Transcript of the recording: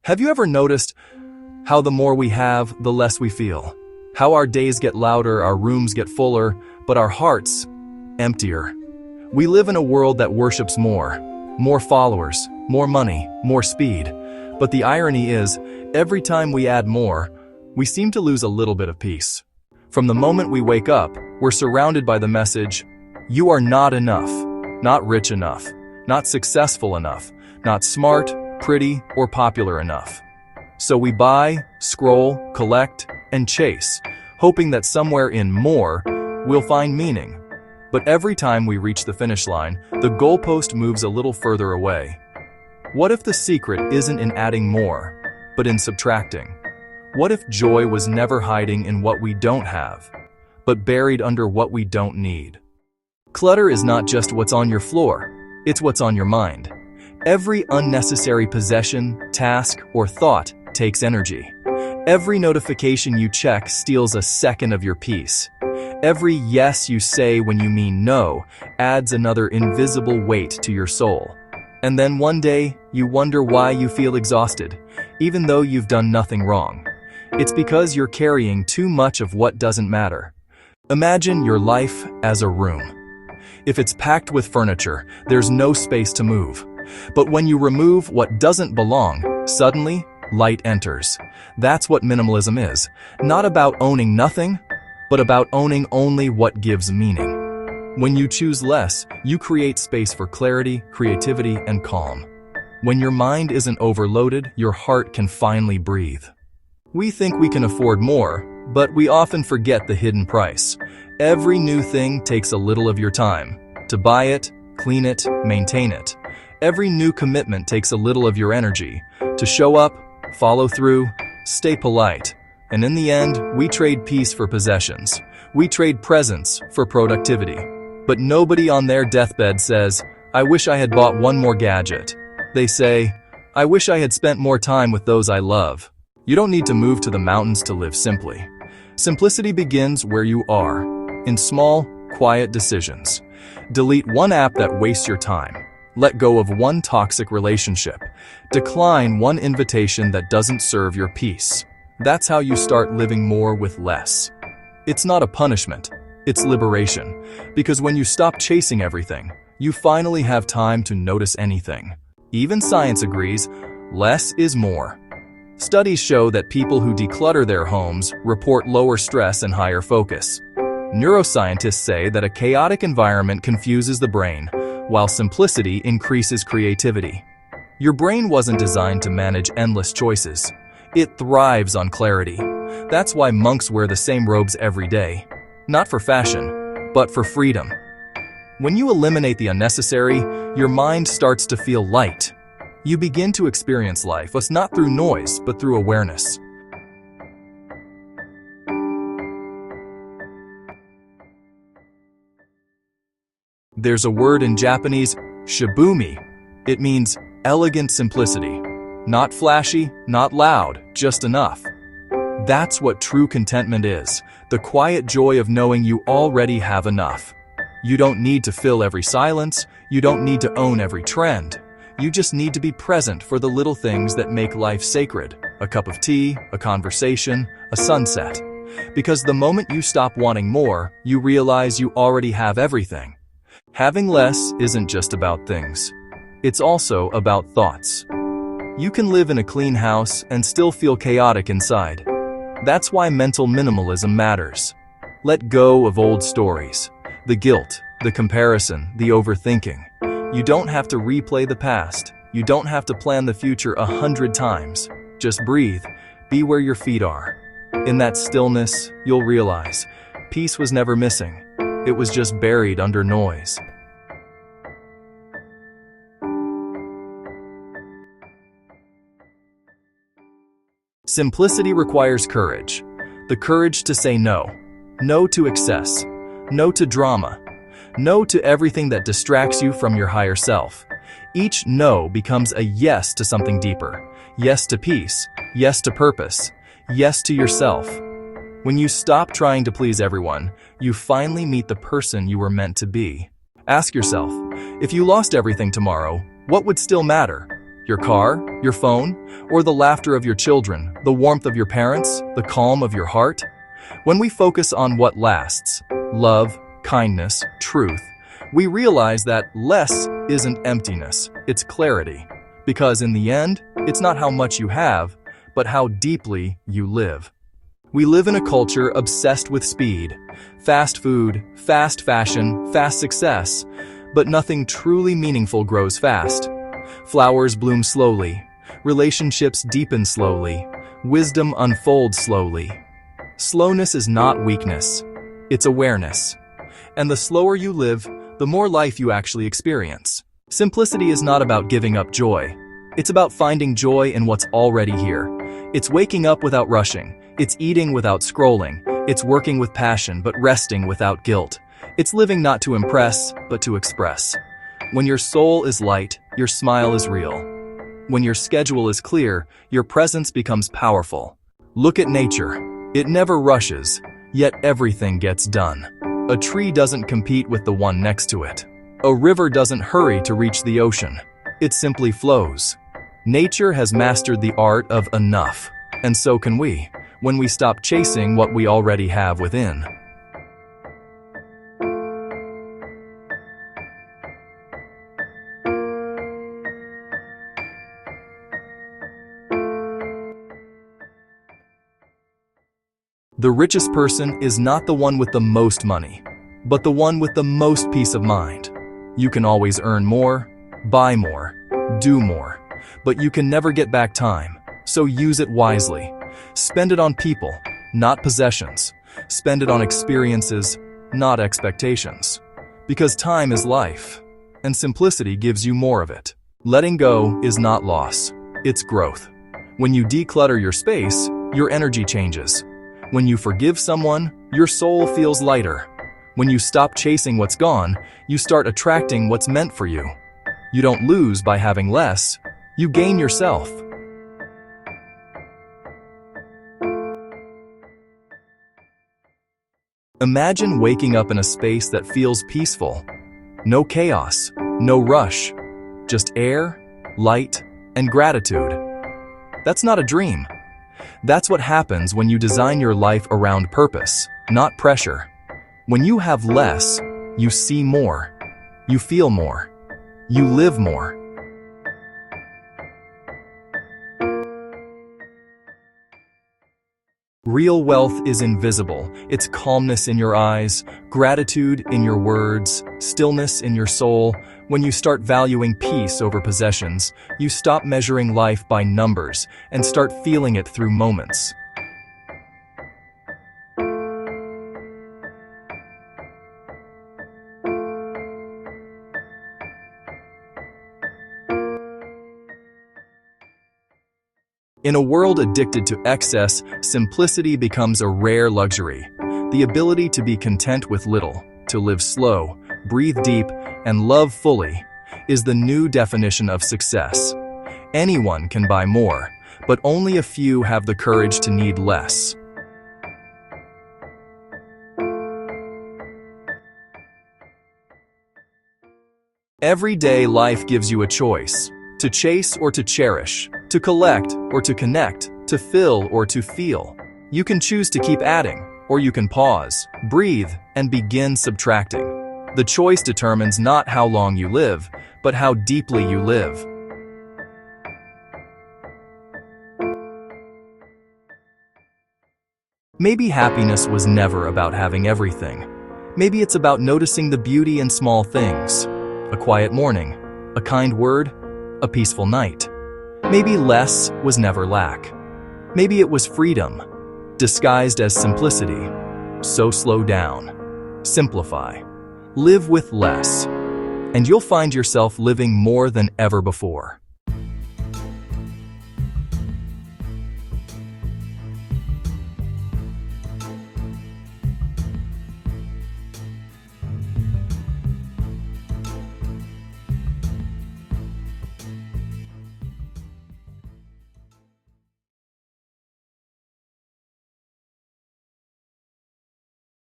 Have you ever noticed how the more we have, the less we feel? How our days get louder, our rooms get fuller, but our hearts emptier. We live in a world that worships more followers, more money, more speed. But the irony is, every time we add more, we seem to lose a little bit of peace. From the moment we wake up, we're surrounded by the message, you are not enough, not rich enough, not successful enough, not smart, pretty, or popular enough. So we buy, scroll, collect, and chase, hoping that somewhere in more, we'll find meaning. But every time we reach the finish line, the goalpost moves a little further away. What if the secret isn't in adding more, but in subtracting? What if joy was never hiding in what we don't have, but buried under what we don't need? Clutter is not just what's on your floor, it's what's on your mind. Every unnecessary possession, task, or thought takes energy. Every notification you check steals a second of your peace. Every yes you say when you mean no adds another invisible weight to your soul. And then one day, you wonder why you feel exhausted, even though you've done nothing wrong. It's because you're carrying too much of what doesn't matter. Imagine your life as a room. If it's packed with furniture, there's no space to move. But when you remove what doesn't belong, suddenly, light enters. That's what minimalism is. Not about owning nothing, but about owning only what gives meaning. When you choose less, you create space for clarity, creativity, and calm. When your mind isn't overloaded, your heart can finally breathe. We think we can afford more, but we often forget the hidden price. Every new thing takes a little of your time. To buy it, clean it, maintain it. Every new commitment takes a little of your energy. To show up, follow through, stay polite. And in the end, we trade peace for possessions. We trade presence for productivity. But nobody on their deathbed says, I wish I had bought one more gadget. They say, I wish I had spent more time with those I love. You don't need to move to the mountains to live simply. Simplicity begins where you are, in small, quiet decisions. Delete one app that wastes your time. Let go of one toxic relationship. Decline one invitation that doesn't serve your peace. That's how you start living more with less. It's not a punishment, it's liberation. Because when you stop chasing everything, you finally have time to notice anything. Even science agrees, less is more. Studies show that people who declutter their homes report lower stress and higher focus. Neuroscientists say that a chaotic environment confuses the brain, while simplicity increases creativity. Your brain wasn't designed to manage endless choices. It thrives on clarity. That's why monks wear the same robes every day. Not for fashion, but for freedom. When you eliminate the unnecessary, your mind starts to feel light. You begin to experience life, but not through noise, but through awareness. There's a word in Japanese, shibumi. It means elegant simplicity. Not flashy, not loud, just enough. That's what true contentment is, the quiet joy of knowing you already have enough. You don't need to fill every silence, you don't need to own every trend. You just need to be present for the little things that make life sacred. A cup of tea, a conversation, a sunset. Because the moment you stop wanting more, you realize you already have everything. Having less isn't just about things. It's also about thoughts. You can live in a clean house and still feel chaotic inside. That's why mental minimalism matters. Let go of old stories. The guilt, the comparison, the overthinking. You don't have to replay the past. You don't have to plan the future 100 times. Just breathe. Be where your feet are. In that stillness, you'll realize peace was never missing. It was just buried under noise. Simplicity requires courage. The courage to say no. No to excess. No to drama. No to everything that distracts you from your higher self. Each no becomes a yes to something deeper. Yes to peace. Yes to purpose. Yes to yourself. When you stop trying to please everyone, you finally meet the person you were meant to be. Ask yourself, if you lost everything tomorrow, what would still matter? your car, your phone, or the laughter of your children, the warmth of your parents, the calm of your heart? When we focus on what lasts, love, kindness, truth, we realize that less isn't emptiness, it's clarity. Because in the end, it's not how much you have, but how deeply you live. We live in a culture obsessed with speed, fast food, fast fashion, fast success, but nothing truly meaningful grows fast. Flowers bloom slowly, relationships deepen slowly, wisdom unfolds slowly. Slowness is not weakness, it's awareness. And the slower you live, the more life you actually experience. Simplicity is not about giving up joy. It's about finding joy in what's already here. It's waking up without rushing. It's eating without scrolling. It's working with passion but resting without guilt. It's living not to impress, but to express. When your soul is light, your smile is real. When your schedule is clear, your presence becomes powerful. Look at nature. It never rushes, yet everything gets done. A tree doesn't compete with the one next to it. A river doesn't hurry to reach the ocean. It simply flows. Nature has mastered the art of enough, and so can we, when we stop chasing what we already have within. The richest person is not the one with the most money, but the one with the most peace of mind. You can always earn more, buy more, do more, but you can never get back time, so use it wisely. Spend it on people, not possessions. Spend it on experiences, not expectations. Because time is life, and simplicity gives you more of it. Letting go is not loss, it's growth. When you declutter your space, your energy changes. When you forgive someone, your soul feels lighter. When you stop chasing what's gone, you start attracting what's meant for you. You don't lose by having less, you gain yourself. Imagine waking up in a space that feels peaceful. No chaos, no rush, just air, light, and gratitude. That's not a dream. That's what happens when you design your life around purpose, not pressure. When you have less, you see more, you feel more, you live more. Real wealth is invisible. It's calmness in your eyes, gratitude in your words, stillness in your soul. When you start valuing peace over possessions, you stop measuring life by numbers and start feeling it through moments. In a world addicted to excess, simplicity becomes a rare luxury. The ability to be content with little, to live slow, breathe deep, and love fully is the new definition of success. Anyone can buy more, but only a few have the courage to need less. Every day, life gives you a choice: to chase or to cherish, to collect or to connect, to fill or to feel. You can choose to keep adding, or you can pause, breathe, and begin subtracting. The choice determines not how long you live, but how deeply you live. Maybe happiness was never about having everything. Maybe it's about noticing the beauty in small things. A quiet morning, a kind word, a peaceful night. Maybe less was never lack. Maybe it was freedom, disguised as simplicity. So slow down, simplify, live with less, and you'll find yourself living more than ever before.